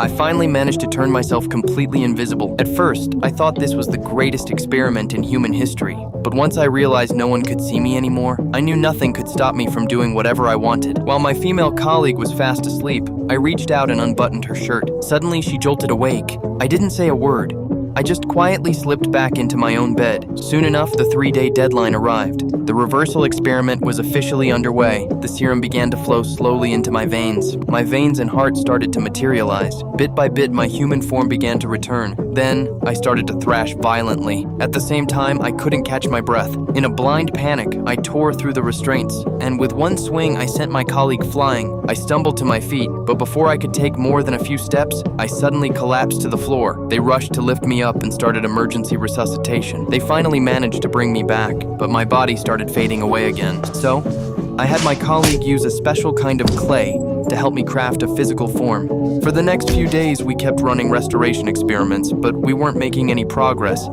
I finally managed to turn myself completely invisible. At first, I thought this was the greatest experiment in human history, but once I realized no one could see me anymore, I knew nothing could stop me from doing whatever I wanted. While my female colleague was fast asleep, I reached out and unbuttoned her shirt. Suddenly, she jolted awake. I didn't say a word. I just quietly slipped back into my own bed. Soon enough, the 3-day deadline arrived. The reversal experiment was officially underway. The serum began to flow slowly into my veins. My veins and heart started to materialize. Bit by bit, my human form began to return. Then, I started to thrash violently. At the same time, I couldn't catch my breath. In a blind panic, I tore through the restraints, and with one swing, I sent my colleague flying. I stumbled to my feet, but before I could take more than a few steps, I suddenly collapsed to the floor. They rushed to lift me up and started emergency resuscitation. They finally managed to bring me back, but my body started fading away again. So, I had my colleague use a special kind of clay to help me craft a physical form. For the next few days, we kept running restoration experiments, but we weren't making any progress.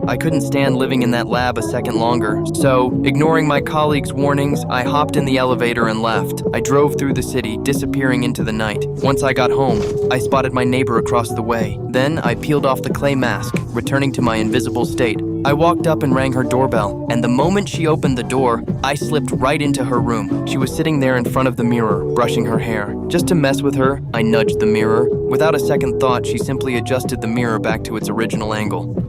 I couldn't stand living in that lab a second longer, so, ignoring my colleague's warnings, I hopped in the elevator and left. I drove through the city, disappearing into the night. Once I got home, I spotted my neighbor across the way. Then, I peeled off the clay mask, returning to my invisible state. I walked up and rang her doorbell, and the moment she opened the door, I slipped right into her room. She was sitting there in front of the mirror, brushing her hair. Just to mess with her, I nudged the mirror. Without a second thought, she simply adjusted the mirror back to its original angle.